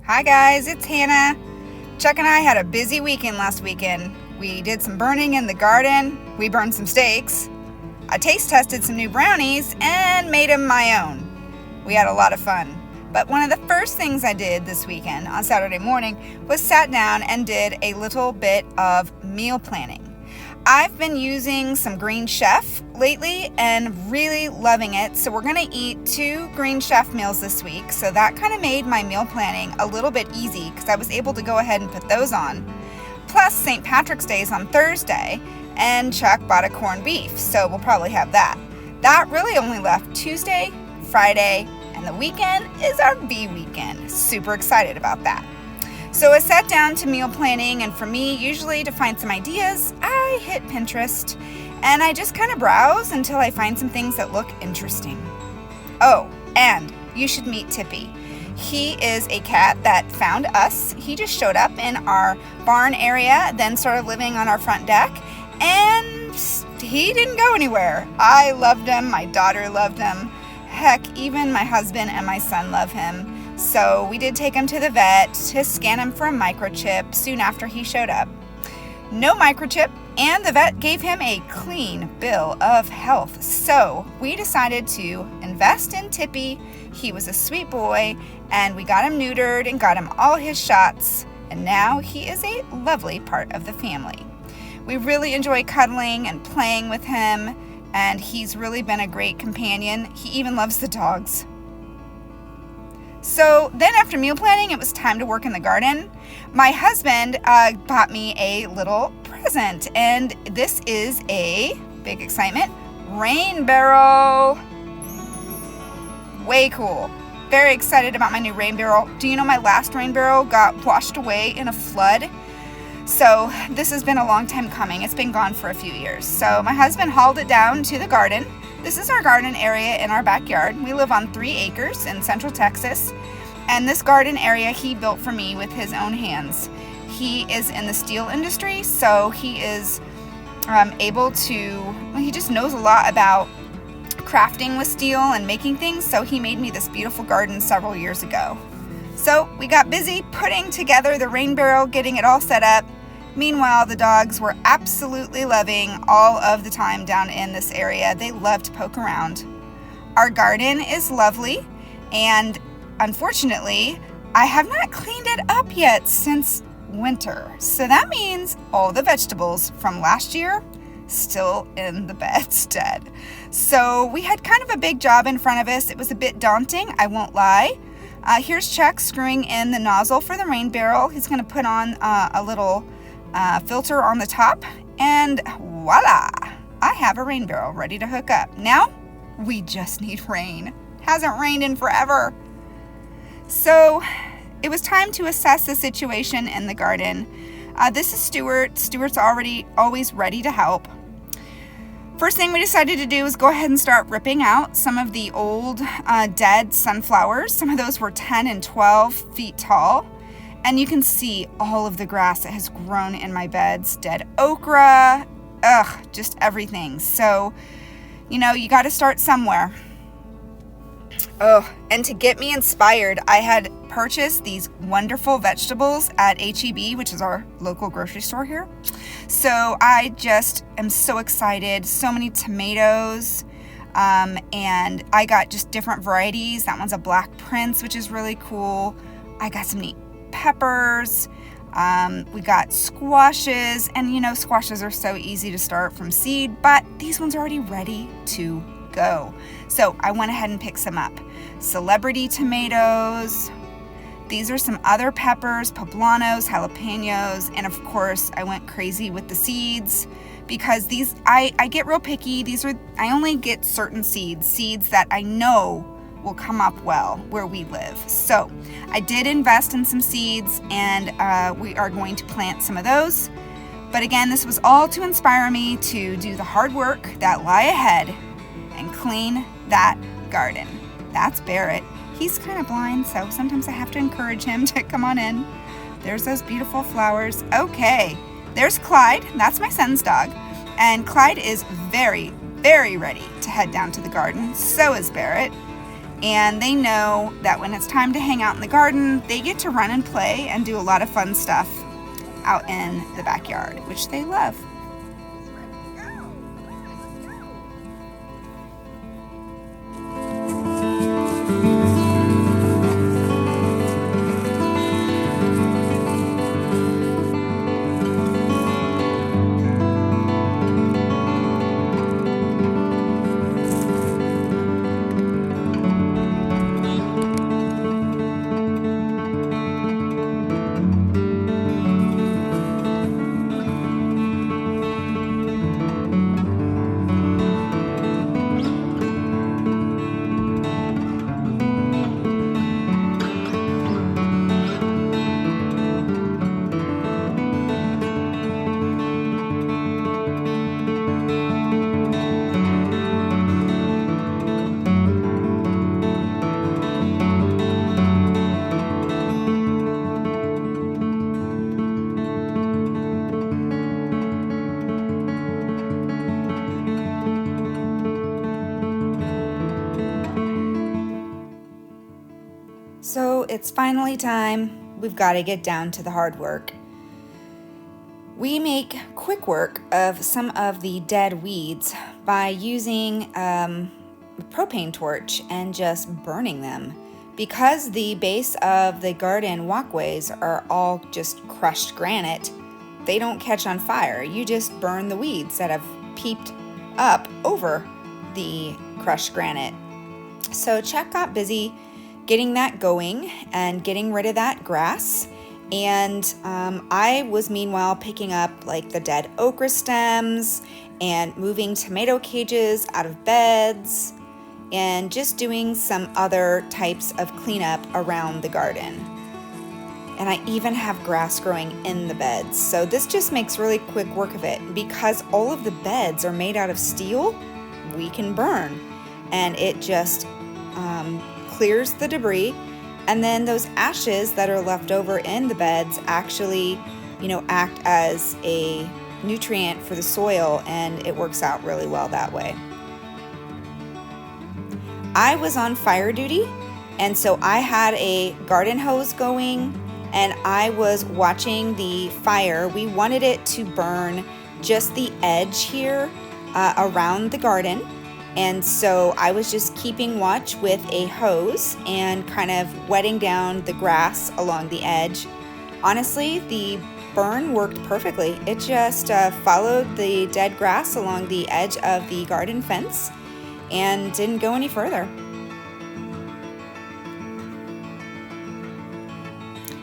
Hi guys, it's Hannah. Chuck and I had a busy weekend last weekend. We did some burning in the garden, we burned some steaks, I taste tested some new brownies, and made them my own. We had a lot of fun. But one of the first things I did this weekend on Saturday morning was sat down and did a little bit of meal planning. I've been using some Green Chef lately and really loving it. So we're going to eat 2 Green Chef meals this week. So that kind of made my meal planning a little bit easy because I was able to go ahead and put those on. Plus St. Patrick's Day is on Thursday and Chuck bought a corned beef. So we'll probably have that. That really only left Tuesday, Friday, and the weekend is our bee weekend. Super excited about that. So I sat down to meal planning, and for me, usually to find some ideas, I hit Pinterest and I just kind of browse until I find some things that look interesting. Oh, and you should meet Tippy. He is a cat that found us. He just showed up in our barn area, then started living on our front deck, and he didn't go anywhere. I loved him. My daughter loved him. Heck, even my husband and my son love him. So we did take him to the vet to scan him for a microchip soon after he showed up. No microchip, and the vet gave him a clean bill of health. So we decided to invest in Tippy. He was a sweet boy, and we got him neutered and got him all his shots. And now he is a lovely part of the family. We really enjoy cuddling and playing with him, and he's really been a great companion. He even loves the dogs. So then after meal planning, it was time to work in the garden. My husband bought me a little present, and this is a big excitement rain barrel. Way cool. Very excited about my new rain barrel. Do you know my last rain barrel got washed away in a flood? So this has been a long time coming. It's been gone for a few years. So my husband hauled it down to the garden. This is our garden area in our backyard. We live on 3 acres in Central Texas. And this garden area he built for me with his own hands. He is in the steel industry, so he is he just knows a lot about crafting with steel and making things. So he made me this beautiful garden several years ago. So we got busy putting together the rain barrel, getting it all set up. Meanwhile, the dogs were absolutely loving all of the time down in this area. They love to poke around. Our garden is lovely, and unfortunately, I have not cleaned it up yet since winter. So that means all the vegetables from last year still in the bedstead. So we had kind of a big job in front of us. It was a bit daunting, I won't lie. Here's Chuck screwing in the nozzle for the rain barrel. He's going to put on a little filter on the top, and voila, I have a rain barrel ready to hook up. Now we just need rain. Hasn't rained in forever. So it was time to assess the situation in the garden. This is Stuart. Stuart's always ready to help. First thing we decided to do was go ahead and start ripping out some of the old dead sunflowers. Some of those were 10 and 12 feet tall. And you can see all of the grass that has grown in my beds. Dead okra, just everything. So, you got to start somewhere. Oh, and to get me inspired, I had purchased these wonderful vegetables at H-E-B, which is our local grocery store here. So I just am so excited. So many tomatoes, and I got just different varieties. That one's a Black Prince, which is really cool. I got some neat peppers. We got squashes, and squashes are so easy to start from seed, but these ones are already ready to go. So I went ahead and picked some up. Celebrity tomatoes. These are some other peppers, poblanos, jalapenos, and of course I went crazy with the seeds because these I get real picky. I only get certain seeds that I know will come up well where we live. So I did invest in some seeds, and we are going to plant some of those. But again, this was all to inspire me to do the hard work that lie ahead and clean that garden. That's Barrett. He's kind of blind, so sometimes I have to encourage him to come on in. There's those beautiful flowers. Okay, there's Clyde. That's my son's dog. And Clyde is very, very ready to head down to the garden. So is Barrett. and they know that when it's time to hang out in the garden, they get to run and play and do a lot of fun stuff out in the backyard, which they love. So it's finally time. We've got to get down to the hard work. We make quick work of some of the dead weeds by using a propane torch and just burning them. Because the base of the garden walkways are all just crushed granite, they don't catch on fire. You just burn the weeds that have peeped up over the crushed granite. So Chuck got busy getting that going and getting rid of that grass. And I was meanwhile picking up like the dead okra stems and moving tomato cages out of beds and just doing some other types of cleanup around the garden. And I even have grass growing in the beds. So this just makes really quick work of it. Because all of the beds are made out of steel, we can burn. And it just clears the debris, and then those ashes that are left over in the beds actually, act as a nutrient for the soil, and it works out really well that way. I was on fire duty, and so I had a garden hose going, and I was watching the fire. We wanted it to burn just the edge here around the garden. And so I was just keeping watch with a hose and kind of wetting down the grass along the edge. Honestly, the burn worked perfectly. It just followed the dead grass along the edge of the garden fence and didn't go any further.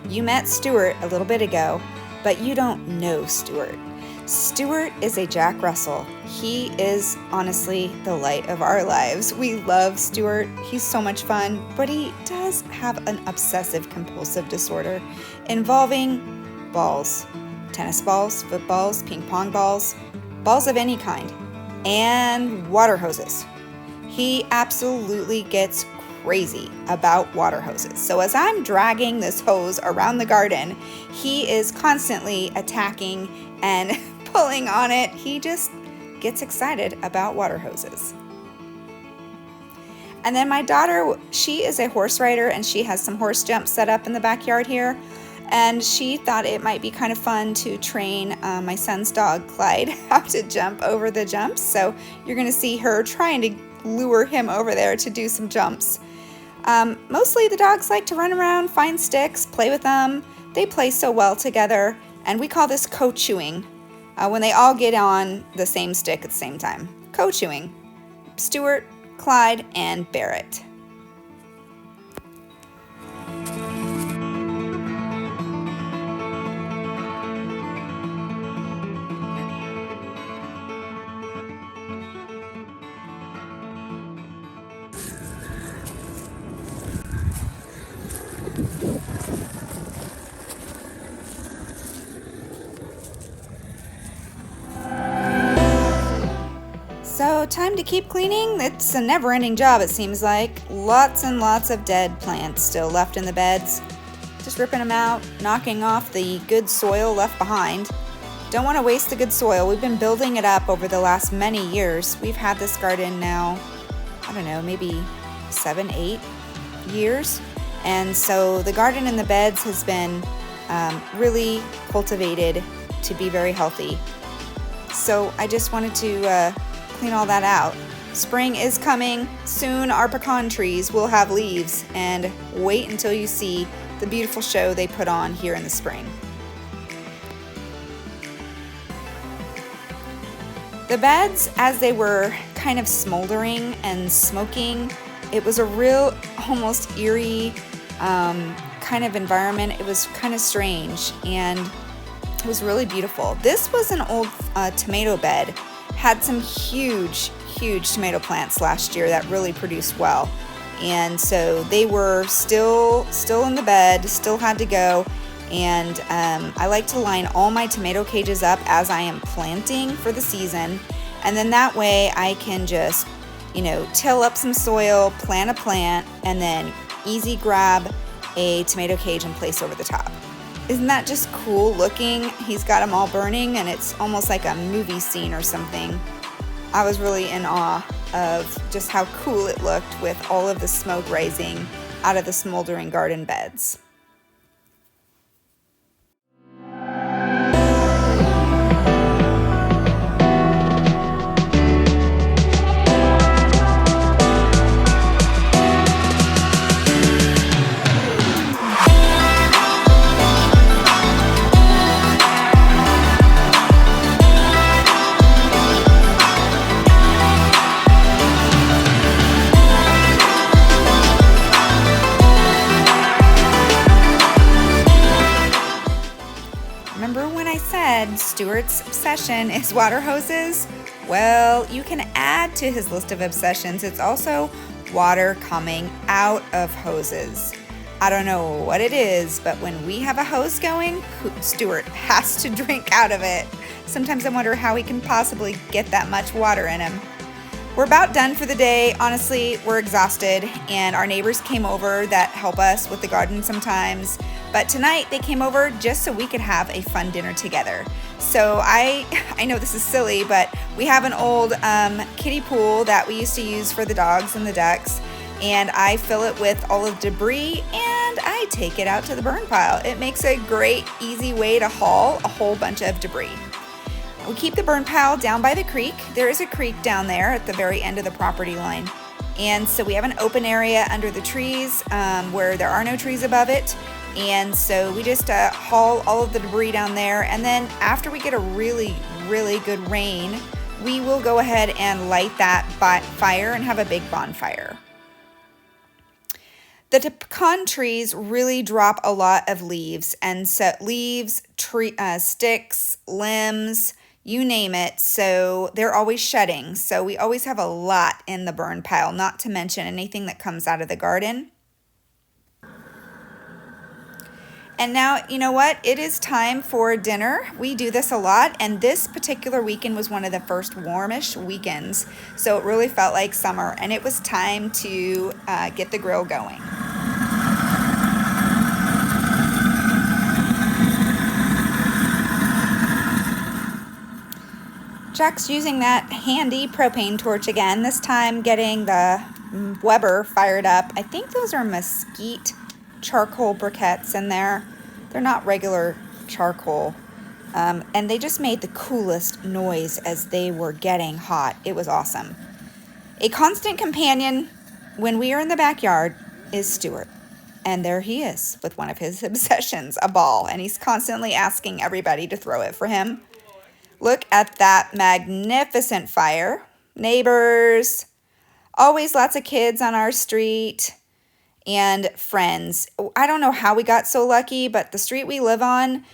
You met Stuart a little bit ago, but you don't know Stuart. Stuart is a Jack Russell. He is honestly the light of our lives. We love Stuart. He's so much fun, but he does have an obsessive compulsive disorder involving balls, tennis balls, footballs, ping pong balls, balls of any kind, and water hoses. He absolutely gets crazy about water hoses. So as I'm dragging this hose around the garden, he is constantly attacking and pulling on it. He just gets excited about water hoses. And then my daughter, she is a horse rider, and she has some horse jumps set up in the backyard here. And she thought it might be kind of fun to train my son's dog, Clyde, how to jump over the jumps. So you're going to see her trying to lure him over there to do some jumps. Mostly the dogs like to run around, find sticks, play with them. They play so well together, and we call this co-chewing. When they all get on the same stick at the same time. Co-chewing. Stuart, Clyde, and Barrett. So time to keep cleaning. It's a never-ending job, it seems like. Lots and lots of dead plants still left in the beds. Just ripping them out, knocking off the good soil left behind. Don't want to waste the good soil. We've been building it up over the last many years. We've had this garden now, I don't know, maybe 7, 8 years. And so the garden in the beds has been really cultivated to be very healthy. So I just wanted to clean all that out. Spring is coming. Soon our pecan trees will have leaves, and wait until you see the beautiful show they put on here in the spring. The beds, as they were kind of smoldering and smoking, it was a real, almost eerie kind of environment. It was kind of strange, and it was really beautiful. This was an old tomato bed. Had some huge tomato plants last year that really produced well. And so they were still in the bed, still had to go. And I like to line all my tomato cages up as I am planting for the season. And then that way I can just, till up some soil, plant a plant, and then easy grab a tomato cage and place over the top. Isn't that just cool looking? He's got them all burning, and it's almost like a movie scene or something. I was really in awe of just how cool it looked with all of the smoke rising out of the smoldering garden beds. Stuart's obsession is water hoses. Well, you can add to his list of obsessions. It's also water coming out of hoses. I don't know what it is, but when we have a hose going, Stuart has to drink out of it. Sometimes I wonder how he can possibly get that much water in him. We're about done for the day. Honestly, we're exhausted, and our neighbors came over that help us with the garden sometimes. But tonight they came over just so we could have a fun dinner together. So I know this is silly, but we have an old kiddie pool that we used to use for the dogs and the ducks, and I fill it with all of the debris and I take it out to the burn pile. It makes a great, easy way to haul a whole bunch of debris. We keep the burn pile down by the creek. There is a creek down there at the very end of the property line. And so we have an open area under the trees where there are no trees above it. And so we just haul all of the debris down there. And then after we get a really, really good rain, we will go ahead and light that fire and have a big bonfire. The pecan trees really drop a lot of leaves. And so leaves, sticks, limbs, you name it. So they're always shedding. So we always have a lot in the burn pile, not to mention anything that comes out of the garden. And now, you know what? It is time for dinner. We do this a lot, and this particular weekend was one of the first warmish weekends, so it really felt like summer, and it was time to get the grill going. Jack's using that handy propane torch again, this time getting the Weber fired up. I think those are mesquite charcoal briquettes in there. They're not regular charcoal. And they just made the coolest noise as they were getting hot. It was awesome. A constant companion when we are in the backyard is Stuart. And there he is with one of his obsessions, a ball. And he's constantly asking everybody to throw it for him. Look at that magnificent fire. Neighbors, always lots of kids on our street, and friends. I don't know how we got so lucky, but the street we live on,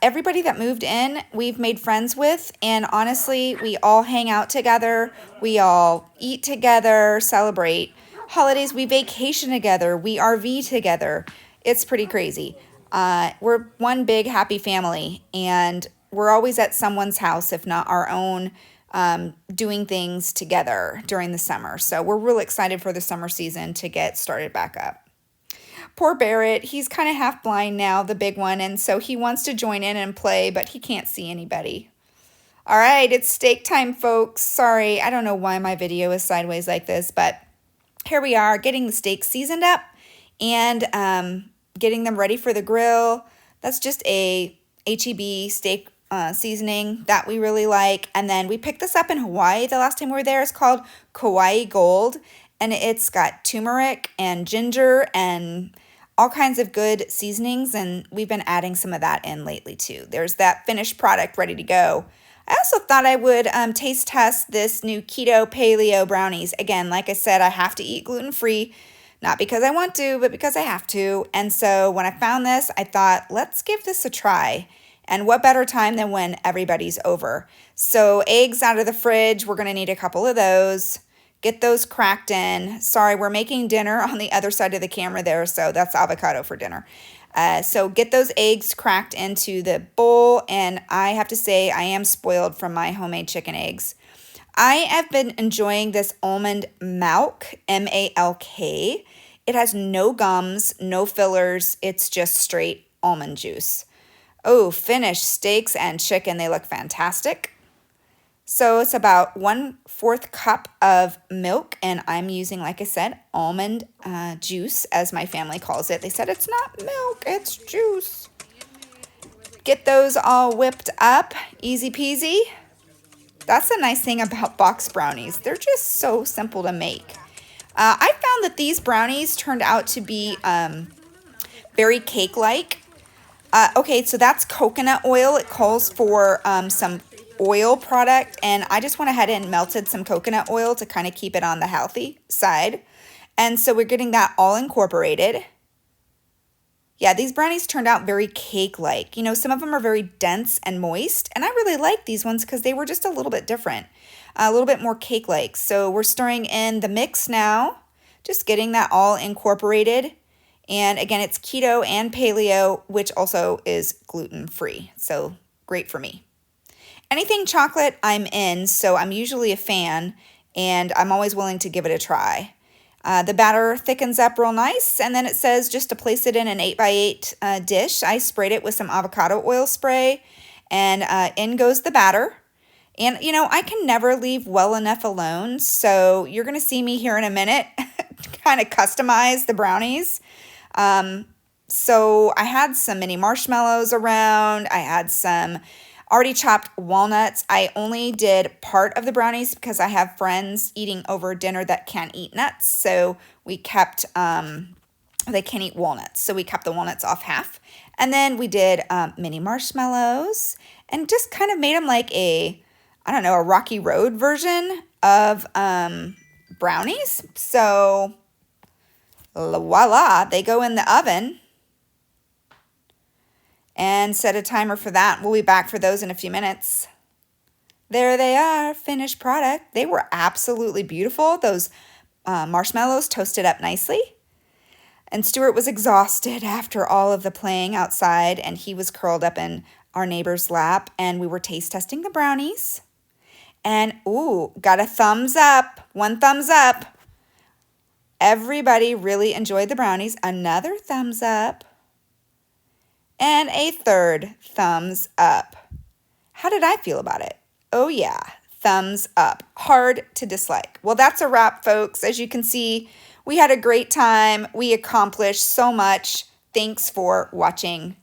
everybody that moved in, we've made friends with, and honestly, we all hang out together. We all eat together, celebrate holidays. We vacation together. We RV together. It's pretty crazy. We're one big happy family, and we're always at someone's house, if not our own, doing things together during the summer. So we're really excited for the summer season to get started back up. Poor Barrett, he's kind of half blind now, the big one, and so he wants to join in and play, but he can't see anybody. All right, it's steak time, folks. Sorry, I don't know why my video is sideways like this, but here we are getting the steaks seasoned up and getting them ready for the grill. That's just a HEB steak seasoning that we really like. And then we picked this up in Hawaii the last time we were there. It's called Kauai Gold, and it's got turmeric and ginger and all kinds of good seasonings, and we've been adding some of that in lately too. There's that finished product ready to go. I also thought I would taste test this new keto paleo brownies. Again, like I said, I have to eat gluten-free, not because I want to, but because I have to. And so when I found this, I thought, let's give this a try. And what better time than when everybody's over? So eggs out of the fridge, we're gonna need a couple of those. Get those cracked in. Sorry, we're making dinner on the other side of the camera there, so that's avocado for dinner. So get those eggs cracked into the bowl, and I have to say I am spoiled from my homemade chicken eggs. I have been enjoying this almond milk, M-A-L-K. It has no gums, no fillers. It's just straight almond juice. Oh, finished steaks and chicken. They look fantastic. So it's about 1/4 cup of milk, and I'm using, like I said, almond juice, as my family calls it. They said it's not milk, it's juice. Get those all whipped up, easy peasy. That's the nice thing about box brownies. They're just so simple to make. I found that these brownies turned out to be very cake-like. Okay, so that's coconut oil. It calls for some oil product, and I just went ahead and melted some coconut oil to kind of keep it on the healthy side. And so we're getting that all incorporated. Yeah, these brownies turned out very cake-like. You know, some of them are very dense and moist, and I really like these ones because they were just a little bit different, a little bit more cake-like. So we're stirring in the mix now, just getting that all incorporated. And again, it's keto and paleo, which also is gluten-free, so great for me. Anything chocolate, I'm in, so I'm usually a fan, and I'm always willing to give it a try. The batter thickens up real nice, and then it says just to place it in an 8x8 dish. I sprayed it with some avocado oil spray, and in goes the batter. And, you know, I can never leave well enough alone, so you're going to see me here in a minute kind of customize the brownies. So I had some mini marshmallows around. I had some already chopped walnuts. I only did part of the brownies because I have friends eating over dinner that can't eat nuts. So we kept, they can't eat walnuts. So we kept the walnuts off half. And then we did mini marshmallows and just kind of made them like a, I don't know, a Rocky Road version of brownies. So voila, they go in the oven. And set a timer for that. We'll be back for those in a few minutes. There they are, finished product. They were absolutely beautiful. Those marshmallows toasted up nicely. And Stuart was exhausted after all of the playing outside, and he was curled up in our neighbor's lap, and we were taste testing the brownies. And, ooh, got a thumbs up. 1 thumbs up. Everybody really enjoyed the brownies. Another thumbs up. And a 3rd thumbs up. How did I feel about it? Oh yeah, thumbs up. Hard to dislike. Well, that's a wrap, folks. As you can see, we had a great time. We accomplished so much. Thanks for watching.